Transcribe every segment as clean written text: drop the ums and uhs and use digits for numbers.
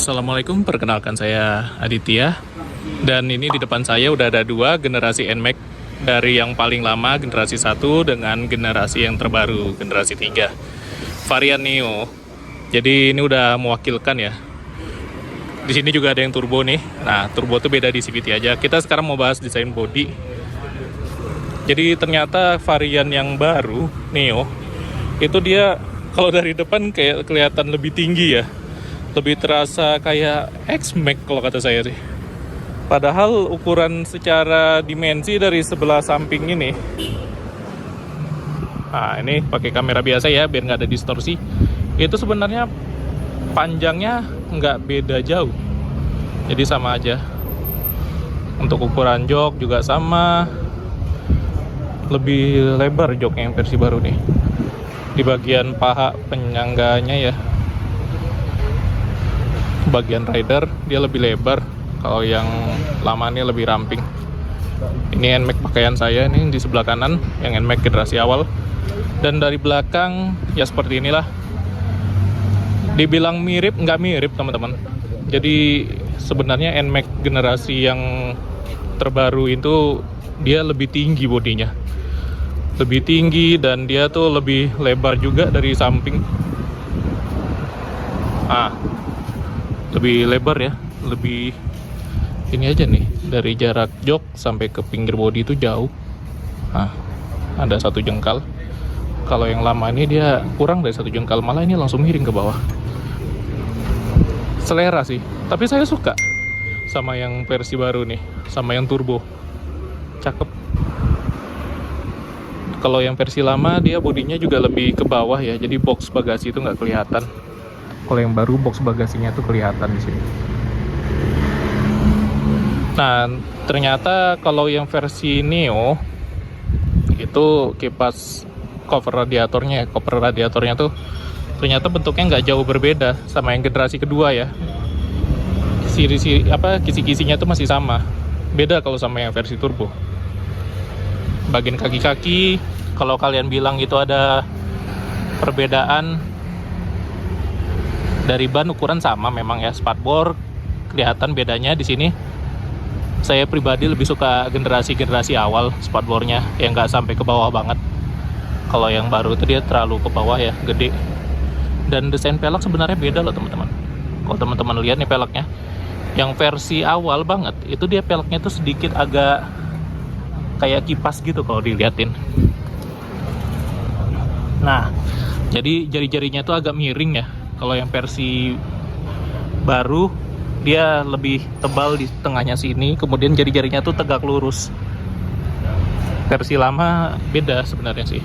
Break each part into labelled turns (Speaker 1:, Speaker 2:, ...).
Speaker 1: Assalamualaikum, perkenalkan saya Aditya. Dan ini di depan saya udah ada dua generasi NMAX. Dari yang paling lama generasi 1 dengan generasi yang terbaru generasi 3 varian Neo. Jadi ini udah mewakilkan ya. Di sini juga ada yang turbo nih. Nah, turbo itu beda di CVT aja. Kita sekarang mau bahas desain body. Jadi ternyata varian yang baru Neo itu dia kalau dari depan kayak kelihatan lebih tinggi ya. Lebih terasa kayak X-Max kalau kata saya sih. Padahal ukuran secara dimensi dari sebelah samping ini. Nah, ini pakai kamera biasa ya biar nggak ada distorsi. Itu sebenarnya panjangnya nggak beda jauh. Jadi sama aja. Untuk ukuran jok juga sama. Lebih lebar joknya yang versi baru nih. Di bagian paha penyangganya ya. Bagian rider dia lebih lebar, kalau yang lama ini lebih ramping. Ini NMAX pakaian saya ini di sebelah kanan, yang NMAX generasi awal. Dan dari belakang ya seperti inilah. Dibilang mirip, nggak mirip teman-teman. Jadi sebenarnya NMAX generasi yang terbaru itu dia lebih tinggi bodinya, lebih tinggi dan dia tuh lebih lebar juga dari samping. Lebih lebar ya, lebih ini aja nih, dari jarak jok sampai ke pinggir bodi itu jauh. Ada 1 jengkal. Kalau yang lama ini dia kurang dari 1 jengkal, malah ini langsung miring ke bawah. Selera sih, tapi saya suka sama yang versi baru nih, sama yang turbo. Cakep. Kalau yang versi lama dia bodinya juga lebih ke bawah ya, jadi box bagasi itu nggak kelihatan. Kalau yang baru box bagasinya tuh kelihatan di sini. Nah, ternyata kalau yang versi Neo itu kipas cover radiatornya tuh ternyata bentuknya nggak jauh berbeda sama yang generasi kedua ya. Kisi-kisinya tuh masih sama. Beda kalau sama yang versi turbo. Bagian kaki-kaki, kalau kalian bilang itu ada perbedaan, dari ban ukuran sama memang ya, spatbor kelihatan bedanya di sini. Saya pribadi lebih suka generasi awal spatbornya yang nggak sampai ke bawah banget. Kalau yang baru itu dia terlalu ke bawah ya, gede. Dan desain pelek sebenarnya beda loh teman-teman. Kalau teman-teman lihat nih peleknya, yang versi awal banget itu dia peleknya tuh sedikit agak kayak kipas gitu kalau diliatin. Nah, jadi jari-jarinya tuh agak miring ya. Kalau yang versi baru dia lebih tebal di tengahnya sini, kemudian jari-jarinya tuh tegak lurus. Versi lama beda sebenarnya sih.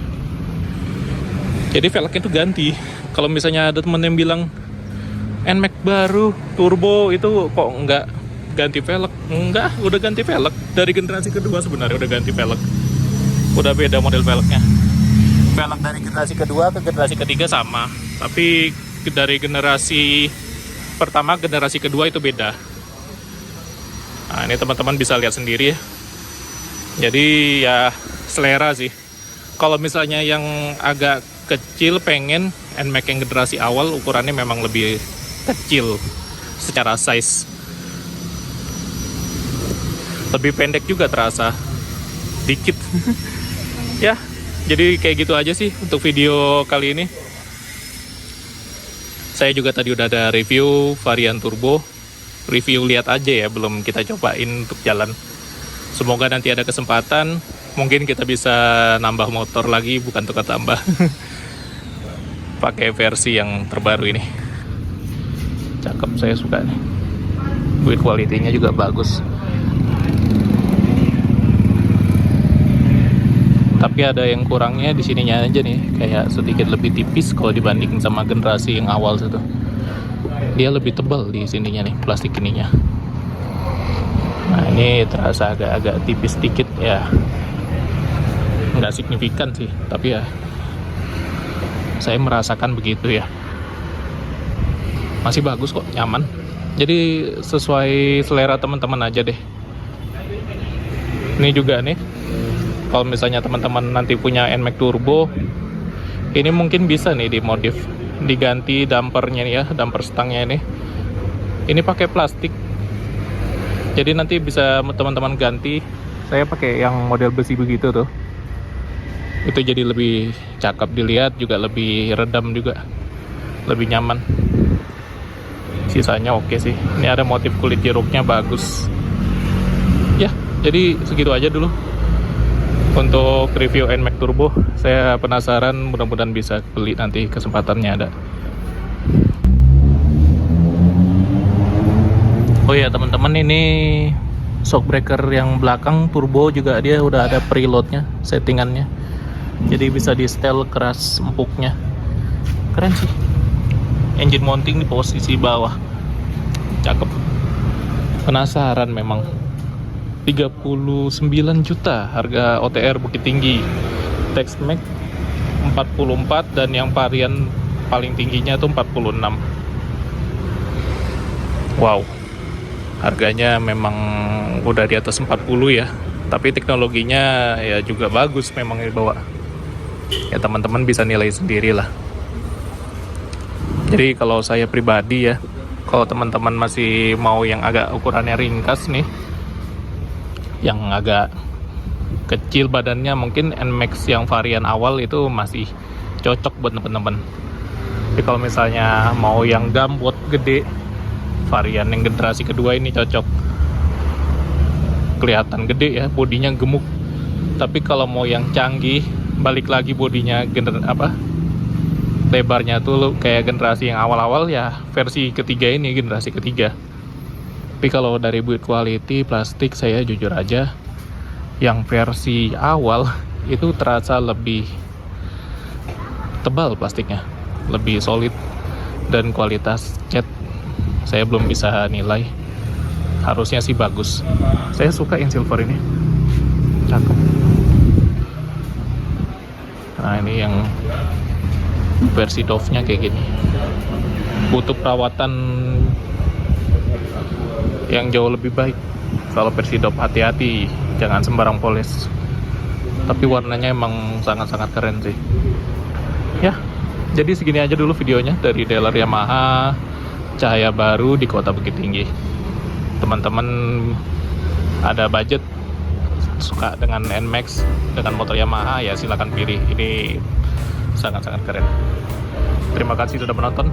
Speaker 1: Jadi velgnya tuh ganti. Kalau misalnya ada temen yang bilang NMAX baru turbo itu kok nggak ganti velg? Enggak, udah ganti velg. Dari generasi kedua sebenarnya udah ganti velg. Udah beda model velgnya. Velg dari generasi kedua ke generasi ketiga sama, tapi dari generasi pertama generasi kedua itu beda. Nah, ini teman-teman bisa lihat sendiri ya. Jadi ya selera sih. Kalau misalnya yang agak kecil pengen NMAX yang generasi awal, ukurannya memang lebih kecil secara size. Lebih pendek juga terasa dikit. Ya, jadi kayak gitu aja sih untuk video kali ini. Saya juga tadi udah ada review varian turbo. Review lihat aja ya, belum kita cobain untuk jalan. Semoga nanti ada kesempatan, mungkin kita bisa nambah motor lagi, bukan tukar tambah. Pakai versi yang terbaru ini. Cakep, saya suka nih. Build quality-nya juga bagus. Tapi ada yang kurangnya di sininya aja nih, kayak sedikit lebih tipis kalau dibanding sama generasi yang awal itu. Dia lebih tebal di sininya nih, plastik ininya. Nah, ini terasa agak tipis sedikit ya. Nggak signifikan sih, tapi ya saya merasakan begitu ya. Masih bagus kok, nyaman. Jadi sesuai selera teman-teman aja deh. Ini juga nih, kalau misalnya teman-teman nanti punya NMAX turbo, ini mungkin bisa nih dimodif, diganti dampernya nih ya, damper stangnya ini. Ini pakai plastik, jadi nanti bisa teman-teman ganti. Saya pakai yang model besi begitu tuh, itu jadi lebih cakep dilihat, juga lebih redam, juga lebih nyaman. Sisanya oke sih. Ini ada motif kulit jeruknya, bagus ya. Jadi segitu aja dulu untuk review NMAX Turbo. Saya penasaran, mudah-mudahan bisa beli nanti, kesempatannya ada. Oh ya teman-teman, ini shockbreaker yang belakang turbo juga dia udah ada preloadnya, settingannya, jadi bisa di setel keras empuknya. Keren sih. Engine mounting di posisi bawah, cakep. Penasaran memang. 39 juta harga OTR Bukit Tinggi, Tex-Max 44, dan yang varian paling tingginya tuh 46. Wow, harganya memang udah di atas 40 ya, tapi teknologinya ya juga bagus memang dibawa. Ya teman-teman bisa nilai sendiri lah. Jadi kalau saya pribadi ya, kalau teman-teman masih mau yang agak ukurannya ringkas nih, yang agak kecil badannya, mungkin NMAX yang varian awal itu masih cocok buat teman-teman. Tapi kalau misalnya mau yang gambot gede, varian yang generasi kedua ini cocok. Kelihatan gede ya, bodinya gemuk. Tapi kalau mau yang canggih, balik lagi bodinya lebarnya tuh kayak generasi yang awal-awal ya, versi ketiga ini, generasi ketiga. Tapi kalau dari build quality plastik, saya jujur aja yang versi awal itu terasa lebih tebal plastiknya, lebih solid, dan kualitas cat saya belum bisa nilai. Harusnya sih bagus. Saya suka yang silver ini, cakep. Nah ini yang versi Dove-nya kayak gini, butuh perawatan yang jauh lebih baik. Kalau versi Dove hati-hati, jangan sembarang poles. Tapi warnanya emang sangat-sangat keren sih. Ya, jadi segini aja dulu videonya dari dealer Yamaha Cahaya Baru di Kota Bukit Tinggi. Teman-teman ada budget, suka dengan NMAX, dengan motor Yamaha, ya silahkan pilih. Ini sangat-sangat keren. Terima kasih sudah menonton.